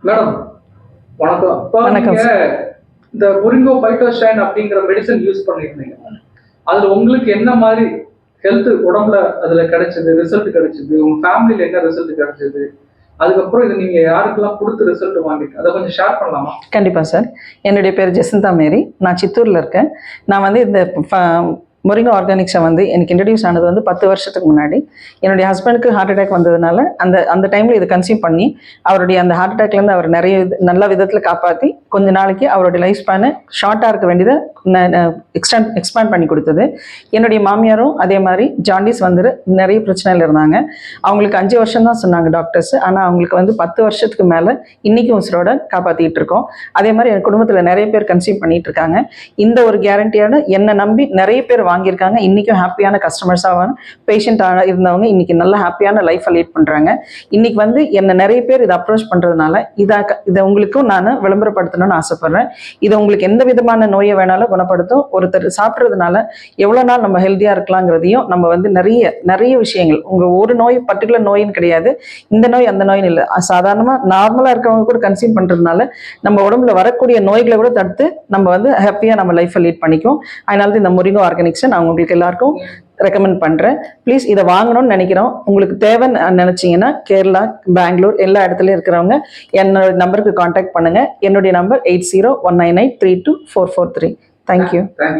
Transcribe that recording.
Madam வணக்கம். வணக்கம் நீங்க இந்த முரிங்கோ பைட்டோஸ்டைன் அப்படிங்கிற மெடிசன் யூஸ் பண்ணிருந்தீங்க. அதுல உங்களுக்கு என்ன மாதிரி ஹெல்த் உடம்புல அதுல கிடைச்சது, ரிசல்ட் கிடைச்சது, உங்க ஃபேமிலியில என்ன ரிசல்ட் கிடைச்சது, அதுக்கப்புறம் இது நீங்க யாருக்கெல்லாம் கொடுத்து ரிசல்ட் வாங்கிட்டு அதை கொஞ்சம் ஷேர் பண்ணலாமா? கண்டிப்பா சார். என்னுடைய பேர் ஜெசிந்தா மேரி. நான் சித்தூர்ல இருக்கேன். நான் வந்து இந்த மொரிங்கா ஆர்கானிக்ஸை வந்து எனக்கு இன்ட்ரடியூஸ் ஆனது வந்து 10 வருஷத்துக்கு முன்னாடி. என்னுடைய ஹஸ்பண்டுக்கு ஹார்ட் அட்டாக் வந்ததுனால அந்த டைமில் இதை கன்சியூம் பண்ணி அவருடைய அந்த ஹார்ட் அட்டாக்லேருந்து அவர் நிறைய நல்ல விதத்தில் காப்பாற்றி கொஞ்ச நாளைக்கு அவருடைய லைஃப் ஸ்பேனு ஷார்ட்டாக இருக்க வேண்டியதை எக்ஸ்பேண்ட் பண்ணி கொடுத்தது. என்னுடைய மாமியாரும் அதே மாதிரி ஜாண்டிஸ் வந்து நிறைய பிரச்சனையில் இருந்தாங்க. அவங்களுக்கு 5 வருஷம் தான் சொன்னாங்க டாக்டர்ஸ். ஆனால் அவங்களுக்கு வந்து 10 வருஷத்துக்கு மேலே இன்றைக்கும் உசுரோட காப்பாற்றிட்டு இருக்கோம். அதே மாதிரி என் குடும்பத்தில் நிறைய பேர் கன்சியூம் பண்ணிட்டு இருக்காங்க. இந்த ஒரு கேரண்டியோட என்னை நம்பி நிறைய பேர் வாங்கியிருக்காங்க. இன்றைக்கும் ஹாப்பியான கஸ்டமர்ஸாக பேஷண்ட்டாக இருந்தவங்க இன்றைக்கி நல்ல ஹாப்பியான லைஃப்பை லீட் பண்ணுறாங்க. இன்றைக்கி வந்து என்னை நிறைய பேர் இதை அப்ரோச் பண்ணுறதுனால இதை உங்களுக்கும் நான் விளம்பரப்படுத்தணும்னு ஆசைப்பட்றேன். இதை உங்களுக்கு எந்த விதமான நோயை வேணாலும் குணப்படுத்தும். ஒருத்தர் சாப்பிட்றதுனால எவ்வளோ நாள் நம்ம ஹெல்த்தியாக இருக்கலாங்கிறதையும் நம்ம வந்து நிறைய விஷயங்கள், உங்கள் ஒரு நோய் பர்டிகுலர் நோயின்னு கிடையாது, இந்த நோய் அந்த நோயின்னு இல்லை, சாதாரணமாக நார்மலாக இருக்கிறவங்க கூட கன்சியூம் பண்ணுறதுனால நம்ம உடம்புல வரக்கூடிய நோய்களை கூட தடுத்து நம்ம வந்து ஹாப்பியாக நம்ம லைஃப்பை லீட் பண்ணிக்கும். அதனால இந்த முரிங்கோ ஆர்கானிக்ஸை நான் உங்களுக்கு எல்லாருக்கும் ரெக்கமெண்ட் பண்ணுறேன். ப்ளீஸ் இதை வாங்கணும்னு நினைக்கிறோம். உங்களுக்கு தேவைன்னு நினச்சிங்கன்னா கேரளா, பெங்களூர் எல்லா இடத்துலையும் இருக்கிறவங்க என்னோட நம்பருக்கு கான்டாக்ட் பண்ணுங்கள். என்னுடைய நம்பர் 8019832443. தேங்க்யூ.